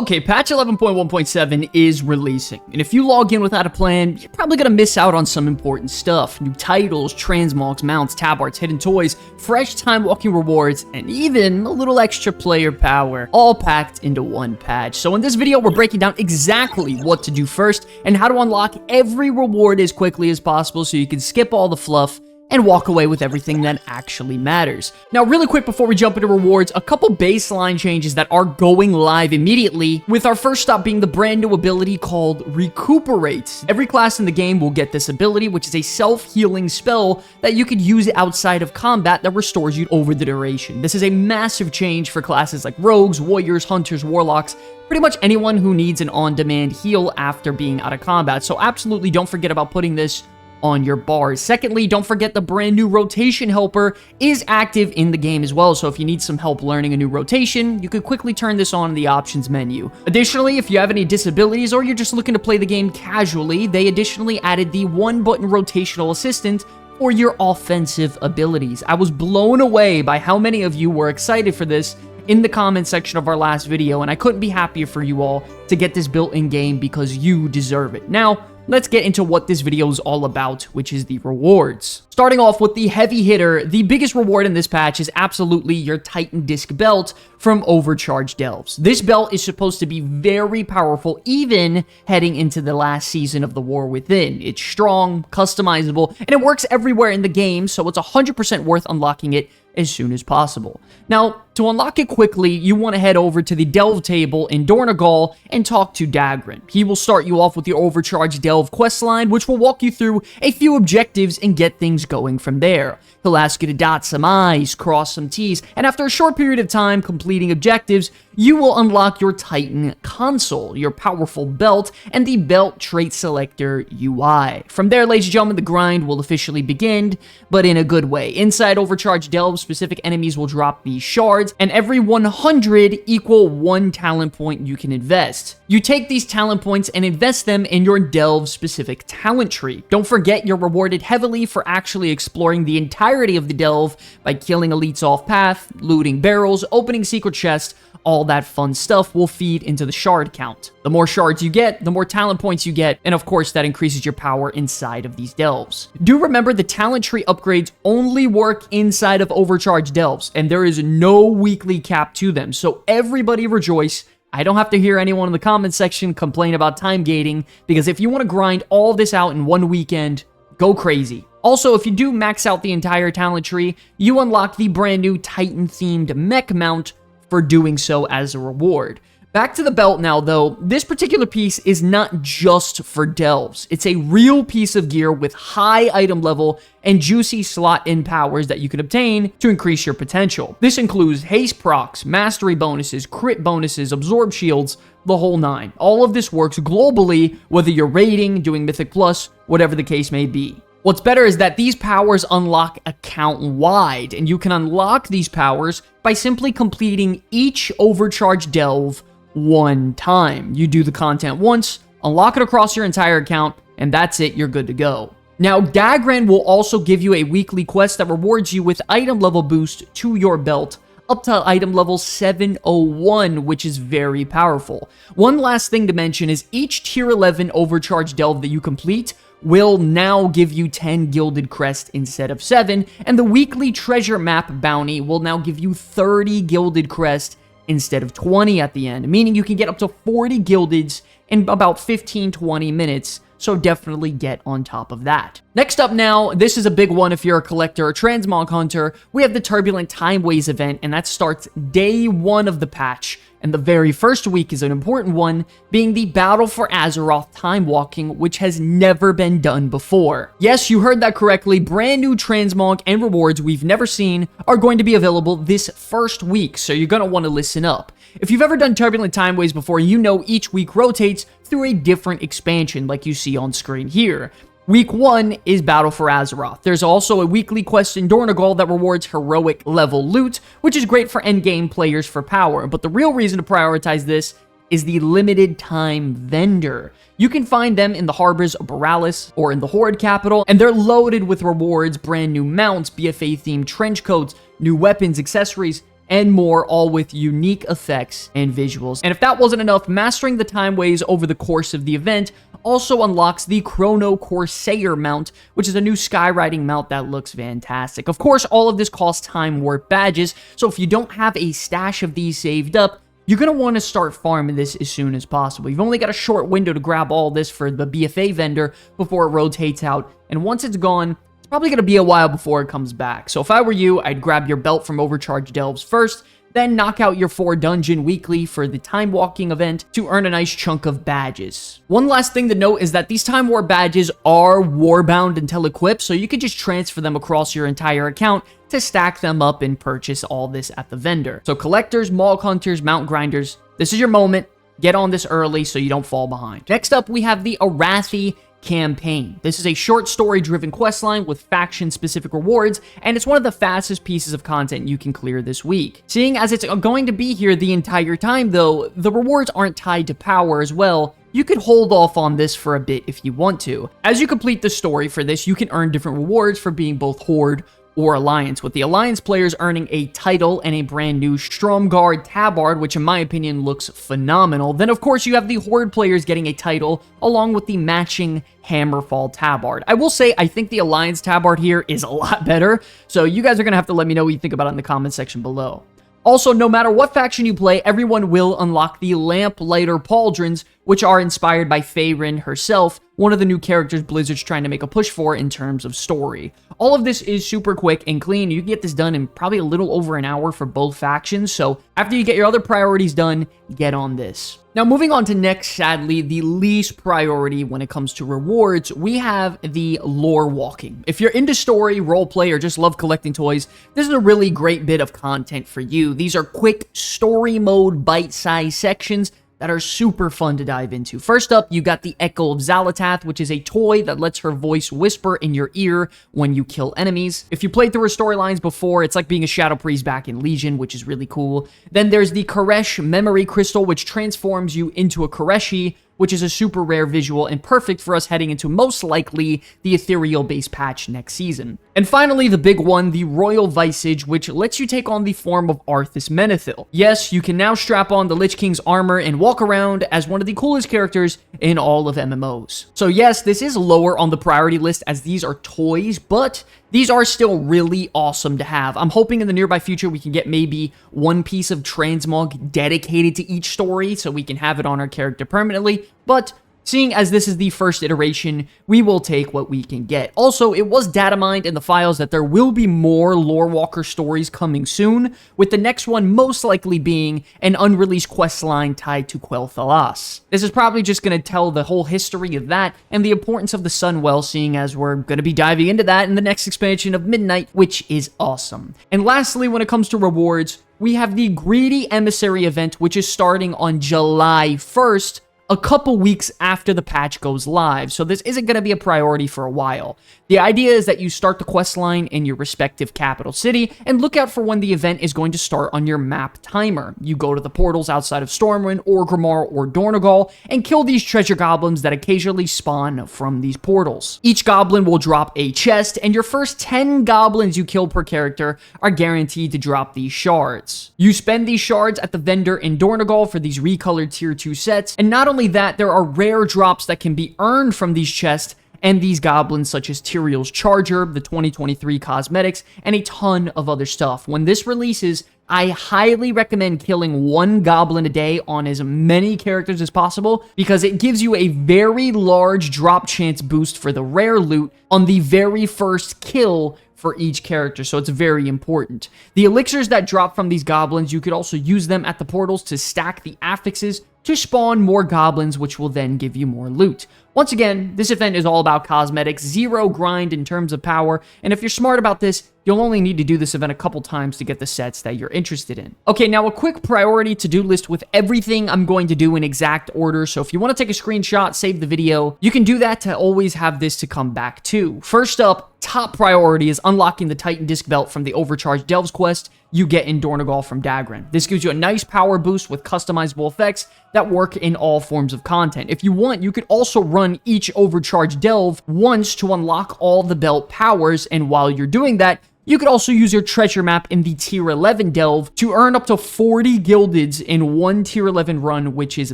Okay, patch 11.1.7 is releasing, and if you log in without a plan, you're probably gonna miss out on some important stuff. New titles, transmogs, mounts, tab arts, hidden toys, fresh time-walking rewards, and even a little extra player power, all packed into one patch. So in this video, we're breaking down exactly what to do first, and how to unlock every reward as quickly as possible so you can skip all the fluff and walk away with everything that actually matters. Now, really quick before we jump into rewards, a couple baseline changes that are going live immediately, with our first stop being the brand new ability called Recuperate. Every class in the game will get this ability, which is a self-healing spell that you could use outside of combat that restores you over the duration. This is a massive change for classes like rogues, warriors, hunters, warlocks, pretty much anyone who needs an on-demand heal after being out of combat. So absolutely don't forget about putting this on your bars. Secondly, don't forget the brand new rotation helper is active in the game as well, so if you need some help learning a new rotation, you could quickly turn this on in the options menu. Additionally, if you have any disabilities or you're just looking to play the game casually, they additionally added the one-button rotational assistant for your offensive abilities. I was blown away by how many of you were excited for this in the comment section of our last video, and I couldn't be happier for you all to get this built in game because you deserve it. Now, let's get into what this video is all about, which is the rewards. Starting off with the heavy hitter, the biggest reward in this patch is absolutely your Titan Disc Belt from Overcharged Delves. This belt is supposed to be very powerful, even heading into the last season of the War Within. It's strong, customizable, and it works everywhere in the game, so it's 100% worth unlocking it as soon as possible. Now, to unlock it quickly, you want to head over to the Delve table in Dornegal and talk to Dagran. He will start you off with your Overcharged Delve questline, which will walk you through a few objectives and get things going from there. He'll ask you to dot some I's, cross some T's, and after a short period of time completing objectives, you will unlock your Titan console, your powerful belt, and the belt trait selector UI. From there, ladies and gentlemen, the grind will officially begin, but in a good way. Inside Overcharged Delve, specific enemies will drop these shards, and every 100 equal 1 talent point you can invest. You take these talent points and invest them in your Delve-specific talent tree. Don't forget, you're rewarded heavily for actually exploring the entirety of the Delve by killing elites off path, looting barrels, opening secret chests. All that fun stuff will feed into the shard count. The more shards you get, the more talent points you get, and of course that increases your power inside of these delves. Do remember the talent tree upgrades only work inside of Overcharged Delves, and there is no weekly cap to them, so everybody rejoice. I don't have to hear anyone in the comment section complain about time gating, because if you want to grind all this out in one weekend, go crazy. Also, if you do max out the entire talent tree, you unlock the brand new Titan-themed mech mount for doing so as a reward. Back to the belt now, though. This particular piece is not just for delves. It's a real piece of gear with high item level and juicy slot-in powers that you can obtain to increase your potential. This includes haste procs, mastery bonuses, crit bonuses, absorb shields, the whole nine. All of this works globally, whether you're raiding, doing Mythic Plus, whatever the case may be. What's better is that these powers unlock account-wide, and you can unlock these powers by simply completing each Overcharged Delve one time. You do the content once, unlock it across your entire account, and that's it, you're good to go. Now, Dagran will also give you a weekly quest that rewards you with item level boost to your belt, up to item level 701, which is very powerful. One last thing to mention is each tier 11 Overcharged Delve that you complete will now give you 10 Gilded Crest instead of 7, and the weekly treasure map bounty will now give you 30 Gilded Crest instead of 20 at the end, meaning you can get up to 40 Gildeds in about 15-20 minutes, so definitely get on top of that. Next up now, this is a big one if you're a collector or transmog hunter. We have the Turbulent Timeways event, and that starts day 1 of the patch. And the very first week is an important one, being the Battle for Azeroth Timewalking, which has never been done before. Yes, you heard that correctly, brand new transmog and rewards we've never seen are going to be available this first week, so you're going to want to listen up. If you've ever done Turbulent Timeways before, you know each week rotates through a different expansion like you see on screen here. Week 1 is Battle for Azeroth. There's also a weekly quest in Dornegal that rewards heroic level loot, which is great for endgame players for power, but the real reason to prioritize this is the limited time vendor. You can find them in the harbors of Borealis or in the Horde capital, and they're loaded with rewards, brand new mounts, BFA themed trench coats, new weapons, accessories, and more, all with unique effects and visuals. And if that wasn't enough, mastering the time ways over the course of the event also unlocks the Chrono Corsair mount, which is a new skywriting mount that looks fantastic. Of course, all of this costs time warp badges, so if you don't have a stash of these saved up, you're going to want to start farming this as soon as possible. You've only got a short window to grab all this for the BFA vendor before it rotates out, and once it's gone, it's probably going to be a while before it comes back. So if I were you, I'd grab your belt from Overcharged Delves first, then knock out your 4 dungeon weekly for the time walking event to earn a nice chunk of badges. One last thing to note is that these time war badges are warbound until equipped, so you can just transfer them across your entire account to stack them up and purchase all this at the vendor. So collectors, mog hunters, mount grinders, this is your moment. Get on this early so you don't fall behind. Next up, we have the Arathi campaign. This is a short story-driven questline with faction-specific rewards, and it's one of the fastest pieces of content you can clear this week. Seeing as it's going to be here the entire time, though, the rewards aren't tied to power as well. You could hold off on this for a bit if you want to. As you complete the story for this, you can earn different rewards for being both Horde or Alliance, with the Alliance players earning a title and a brand new Stromgarde tabard, which in my opinion looks phenomenal. Then of course you have the Horde players getting a title along with the matching Hammerfall tabard. I will say I think the Alliance tabard here is a lot better, so you guys are going to have to let me know what you think about it in the comment section below. Also, no matter what faction you play, everyone will unlock the Lamplighter Pauldrons, which are inspired by Faerun herself, one of the new characters Blizzard's trying to make a push for in terms of story. All of this is super quick and clean. You can get this done in probably a little over an hour for both factions, so after you get your other priorities done, get on this. Now, moving on to next, sadly, the least priority when it comes to rewards, we have the lore walking. If you're into story, roleplay, or just love collecting toys, this is a really great bit of content for you. These are quick story mode bite-sized sections that are super fun to dive into. First up, you got the Echo of Xalatath, which is a toy that lets her voice whisper in your ear when you kill enemies. If you played through her storylines before, it's like being a Shadow Priest back in Legion, which is really cool. Then there's the Koresh Memory Crystal, which transforms you into a Koreshi, which is a super rare visual and perfect for us heading into most likely the ethereal-based patch next season. And finally, the big one, the Royal Visage, which lets you take on the form of Arthas Menethil. Yes, you can now strap on the Lich King's armor and walk around as one of the coolest characters in all of MMOs. So yes, this is lower on the priority list as these are toys, but these are still really awesome to have. I'm hoping in the nearby future we can get maybe one piece of transmog dedicated to each story so we can have it on our character permanently, but seeing as this is the first iteration, we will take what we can get. Also, it was data mined in the files that there will be more Lorewalker stories coming soon, with the next one most likely being an unreleased questline tied to Quel'Thalas. This is probably just going to tell the whole history of that and the importance of the Sunwell, seeing as we're going to be diving into that in the next expansion of Midnight, which is awesome. And lastly, when it comes to rewards, we have the Greedy Emissary event, which is starting on July 1st, a couple weeks after the patch goes live, so this isn't going to be a priority for a while. The idea is that you start the quest line in your respective capital city and look out for when the event is going to start on your map timer. You go to the portals outside of Stormwind, Orgrimmar, or Dornogal and kill these treasure goblins that occasionally spawn from these portals. Each goblin will drop a chest, and your first 10 goblins you kill per character are guaranteed to drop these shards. You spend these shards at the vendor in Dornogal for these recolored tier 2 sets, and not only that, there are rare drops that can be earned from these chests and these goblins, such as Tyrael's Charger, the 2023 cosmetics, and a ton of other stuff. When this releases, I highly recommend killing one goblin a day on as many characters as possible, because it gives you a very large drop chance boost for the rare loot on the very first kill for each character, so it's very important. The elixirs that drop from these goblins, you could also use them at the portals to stack the affixes to spawn more goblins, which will then give you more loot. Once again, this event is all about cosmetics, zero grind in terms of power, and if you're smart about this, you'll only need to do this event a couple times to get the sets that you're interested in. Okay, now a quick priority to-do list with everything I'm going to do in exact order, so if you want to take a screenshot, save the video, you can do that to always have this to come back to. First up, top priority is unlocking the Titan Disc Belt from the Overcharged Delves quest you get in Dornogal from Dagran. This gives you a nice power boost with customizable effects that work in all forms of content. If you want, you could also run each Overcharged Delve once to unlock all the belt powers, and while you're doing that, You could also use your treasure map in the tier 11 delve to earn up to 40 gildeds in one tier 11 run, which is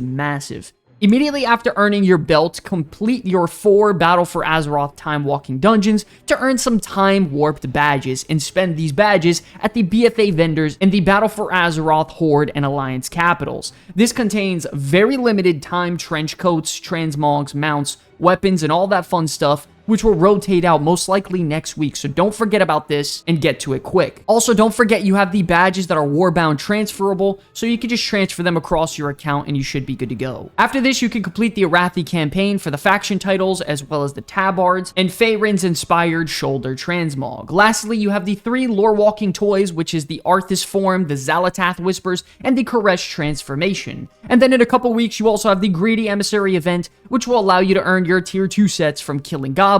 massive. Immediately after earning your belt, complete your 4 Battle for Azeroth time walking dungeons to earn some time warped badges and spend these badges at the BFA vendors in the Battle for Azeroth, Horde, and Alliance capitals. This contains very limited time trench coats, transmogs, mounts, weapons, and all that fun stuff, which will rotate out most likely next week, so don't forget about this and get to it quick. Also, don't forget you have the badges that are warbound transferable, so you can just transfer them across your account and you should be good to go. After this, you can complete the Arathi campaign for the faction titles, as well as the tabards, and Faerun's inspired shoulder transmog. Lastly, you have the 3 Lorewalking Toys, which is the Arthas form, the Xalatath Whispers, and the Koresh transformation. And then in a couple weeks, you also have the Greedy Emissary event, which will allow you to earn your tier 2 sets from killing goblins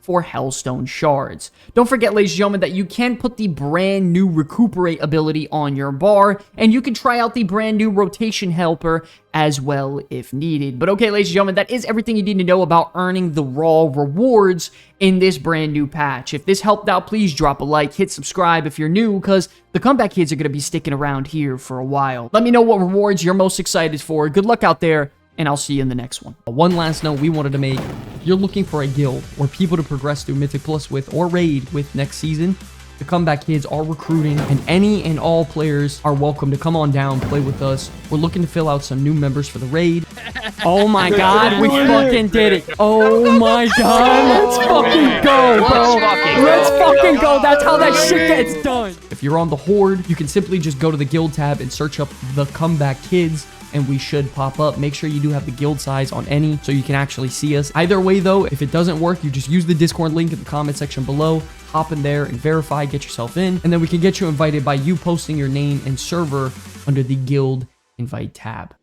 for Hellstone shards. Don't forget, ladies and gentlemen, that you can put the brand new Recuperate ability on your bar, and you can try out the brand new Rotation Helper as well if needed. But okay, ladies and gentlemen, that is everything you need to know about earning the raw rewards in this brand new patch. If this helped out, please drop a like, hit subscribe if you're new, because the Comeback Kids are going to be sticking around here for a while. Let me know what rewards you're most excited for. Good luck out there, and I'll see you in the next one. One last note we wanted to make: if you're looking for a guild or people to progress through Mythic Plus with or raid with next season, the Comeback Kids are recruiting, and any and all players are welcome to come on down, play with us. We're looking to fill out some new members for the raid. Oh my god, we fucking did it. Oh my god, let's fucking go, bro. Let's fucking go. That's how that shit gets done. If you're on the Horde, you can simply just go to the guild tab and search up the Comeback Kids, and we should pop up. Make sure you do have the guild size on any so you can actually see us. Either way though, if it doesn't work, you just use the Discord link in the comment section below, hop in there and verify, get yourself in, and then we can get you invited by you posting your name and server under the guild invite tab.